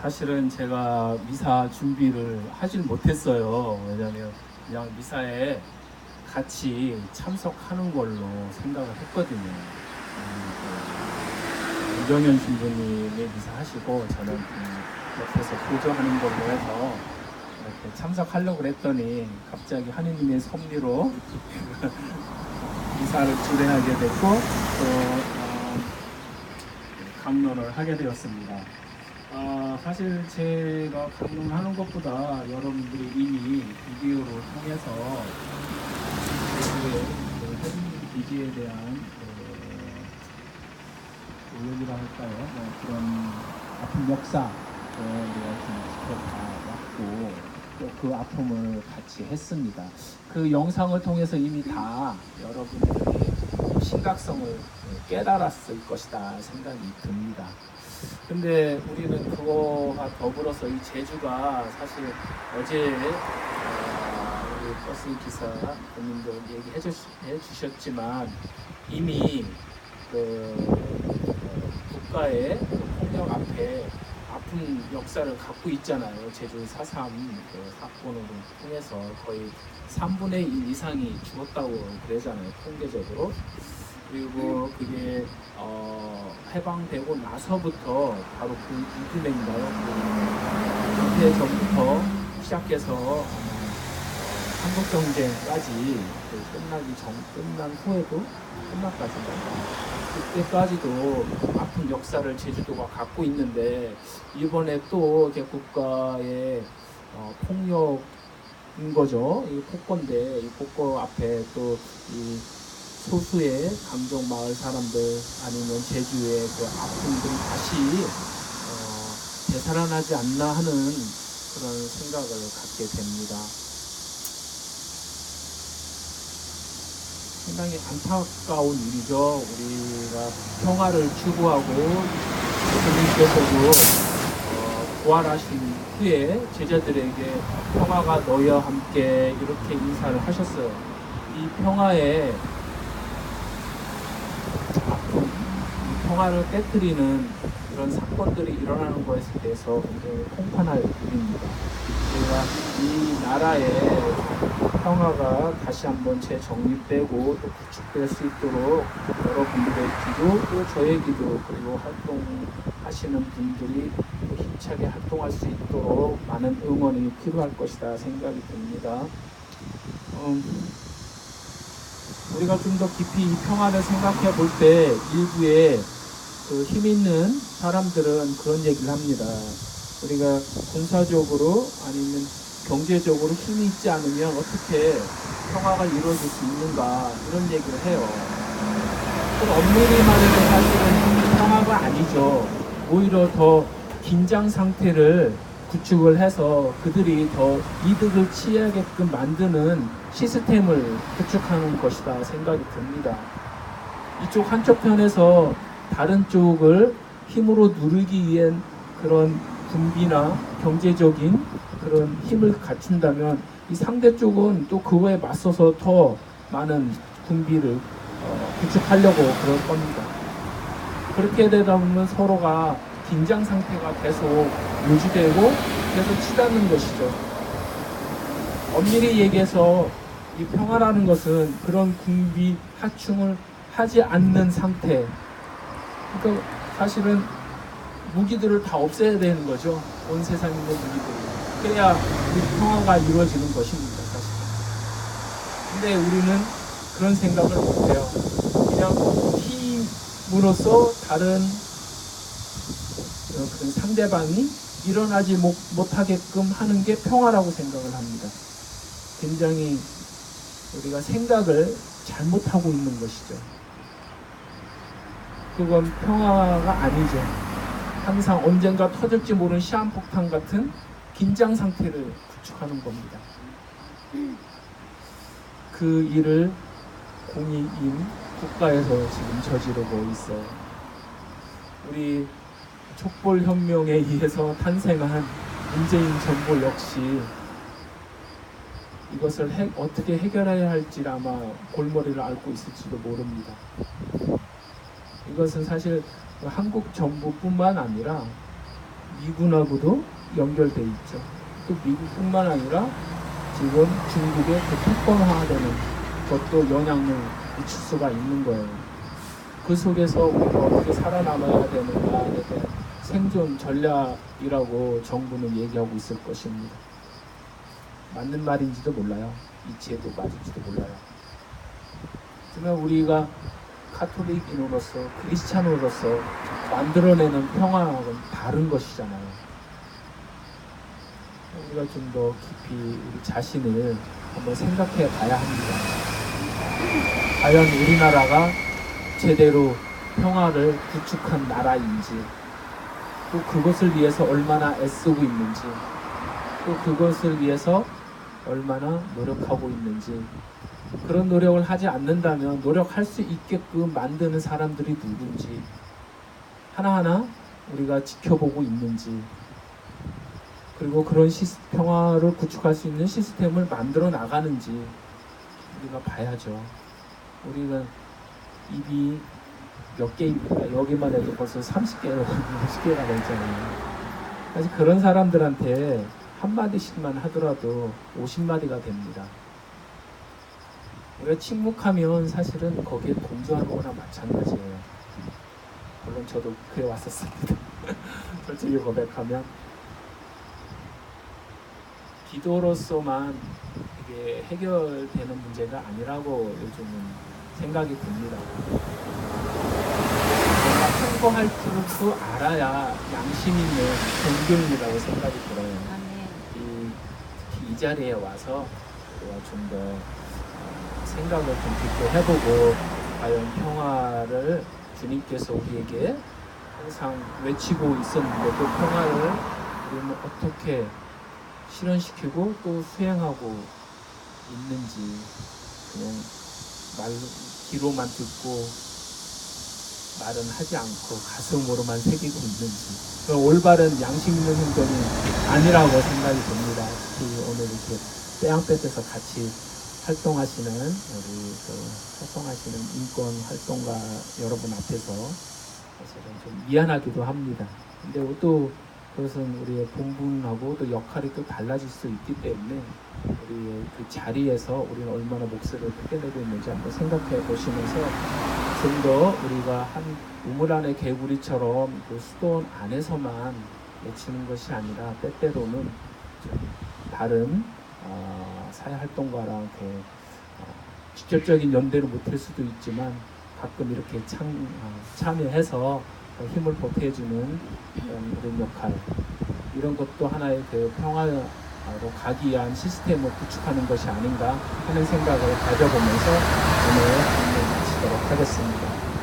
사실은 제가 미사 준비를 하질 못했어요. 왜냐면 그냥 미사에 같이 참석하는 걸로 생각을 했거든요. 유정현 신부님의 미사 하시고 저는 옆에서 보조하는 걸로 해서 이렇게 참석하려고 그랬더니 갑자기 하느님의 섭리로 미사를 주례하게 됐고 또 강론을 하게 되었습니다. 사실 제가 강론하는 것보다 여러분들이 이미 비디오를 통해서 해주님 비디에 대한 의욕이라 할까요? 그런 아픈 역사 우리가 좀 지켜봤고 또 그 아픔을 같이 했습니다. 그 영상을 통해서 이미 다 여러분들이 심각성을 깨달았을 것이다 생각이 듭니다. 근데 우리는 그거와 더불어서 이 제주가 사실 어제 우리 버스 기사님도 얘기해 주셨지만 이미 국가의 폭력 앞에 아픈 역사를 갖고 있잖아요. 제주 4.3 사건으로 통해서 거의 3분의 1 이상이 죽었다고 그러잖아요. 통계적으로. 그리고 그게 해방되고 나서부터 바로 그 이듬해인가요? 은퇴 전부터 시작해서 한국경제까지 끝난 후에도 끝났다든가 그때까지도 아픈 역사를 제주도가 갖고 있는데 이번에 또 국가의 폭력인 거죠. 이 폭거인데 이 폭거 앞에 또 이 소수의 강정 마을 사람들 아니면 제주의 그 아픔들이 다시 되살아나지 않나 하는 그런 생각을 갖게 됩니다. 상당히 안타까운 일이죠. 우리가 평화를 추구하고 예수님께서도 부활하신 후에 제자들에게 평화가 너희와 함께 이렇게 인사를 하셨어요. 이 평화의 아픔, 이 평화를 깨뜨리는 이런 사건들이 일어나는 것에 대해서 굉장히 공판할 일입니다. 우리가 이 나라의 평화가 다시 한번 재정립되고 또 구축될 수 있도록 여러분들의 기도 또 저의 기도 그리고 활동하시는 분들이 힘차게 활동할 수 있도록 많은 응원이 필요할 것이다 생각이 듭니다. 우리가 좀 더 깊이 이 평화를 생각해 볼 때 일부의 힘 있는 사람들은 그런 얘기를 합니다. 우리가 군사적으로 아니면 경제적으로 힘이 있지 않으면 어떻게 평화가 이루어질 수 있는가 이런 얘기를 해요. 엄밀히 말하면 사실은 평화가 아니죠. 오히려 더 긴장 상태를 구축을 해서 그들이 더 이득을 취하게끔 만드는 시스템을 구축하는 것이다 생각이 듭니다. 이쪽 한쪽 편에서 다른 쪽을 힘으로 누르기 위한 그런 군비나 경제적인 그런 힘을 갖춘다면 이 상대 쪽은 또 그거에 맞서서 더 많은 군비를 구축하려고 그럴 겁니다. 그렇게 되다 보면 서로가 긴장 상태가 계속 유지되고 계속 치닫는 것이죠. 엄밀히 얘기해서 이 평화라는 것은 그런 군비 하충을 하지 않는 상태. 그러니까 사실은 무기들을 다 없애야 되는 거죠. 온 세상에 있는 무기들. 그래야 이 평화가 이루어지는 것입니다. 사실. 근데 우리는 그런 생각을 못해요. 그냥 힘으로써 다른 그 상대방이 일어나지 못하게끔 하는 게 평화라고 생각을 합니다. 굉장히 우리가 생각을 잘못하고 있는 것이죠. 그건 평화가 아니죠. 항상 언젠가 터질지 모르는 시한폭탄 같은 긴장 상태를 구축하는 겁니다. 그 일을 공익인 국가에서 지금 저지르고 있어요. 우리 촛불혁명에 의해서 탄생한 문재인 정부 역시 이것을 어떻게 해결해야 할지 아마 골머리를 앓고 있을지도 모릅니다. 이것은 사실 한국 정부뿐만 아니라 미군하고도 연결돼 있죠. 또 미국뿐만 아니라 지금 중국의 그 특권화되는 것도 영향을 미칠 수가 있는 거예요. 그 속에서 우리가 어떻게 살아남아야 되는가에 대한 생존 전략이라고 정부는 얘기하고 있을 것입니다. 맞는 말인지도 몰라요. 이치에도 맞을지도 몰라요. 하지만 우리가 카톨릭인으로서 크리스찬으로서 만들어내는 평화는 다른 것이잖아요. 우리가 좀 더 깊이 우리 자신을 한번 생각해 봐야 합니다. 과연 우리나라가 제대로 평화를 구축한 나라인지, 또 그것을 위해서 얼마나 애쓰고 있는지, 또 그것을 위해서 얼마나 노력하고 있는지, 그런 노력을 하지 않는다면 노력할 수 있게끔 만드는 사람들이 누군지 하나하나 우리가 지켜보고 있는지, 그리고 그런 평화를 구축할 수 있는 시스템을 만들어 나가는지 우리가 봐야죠. 우리가 입이 몇 개입니까? 여기만 해도 벌써 30개가 50개가 넘잖아요. 사실 그런 사람들한테 한마디씩만 하더라도 50마디가 됩니다. 우리가 침묵하면 사실은 거기에 동조하는 거나 마찬가지예요. 물론 저도 그래 왔었습니다. 솔직히 고백하면 기도로서만 이게 해결되는 문제가 아니라고 요즘은 생각이 듭니다. 내가 통과할 줄도 알아야 양심 있는 종교인이라고 생각이 들어요. 특히 이 자리에 와서 우리가 좀 더 생각을 좀 깊게 해보고, 과연 평화를 주님께서 우리에게 항상 외치고 있었는데 그 평화를 우리는 어떻게 실현시키고 또 수행하고 있는지, 그냥 귀로만 듣고 말은 하지 않고 가슴으로만 새기고 있는지, 그런 올바른 양심 있는 행동이 아니라고 생각이 듭니다. 특히 오늘 이렇게 떼양볕에서 같이 활동하시는 우리 활동하시는 인권 활동가 여러분 앞에서 사실은 좀 미안하기도 합니다. 근데 또 그것은 우리의 본분하고 또 역할이 또 달라질 수 있기 때문에 우리의 그 자리에서 우리는 얼마나 목소리를 크게 내고 있는지 한번 생각해 보시면서 좀 더 우리가 한 우물 안의 개구리처럼 그 수도원 안에서만 외치는 것이 아니라 때때로는 좀 다른 사회활동가랑 이렇게 직접적인 연대를 못할 수도 있지만 가끔 이렇게 참여해서 힘을 보태주는 그런 역할, 이런 것도 하나의 그 평화로 가기 위한 시스템을 구축하는 것이 아닌가 하는 생각을 가져보면서 오늘 마치도록 하겠습니다.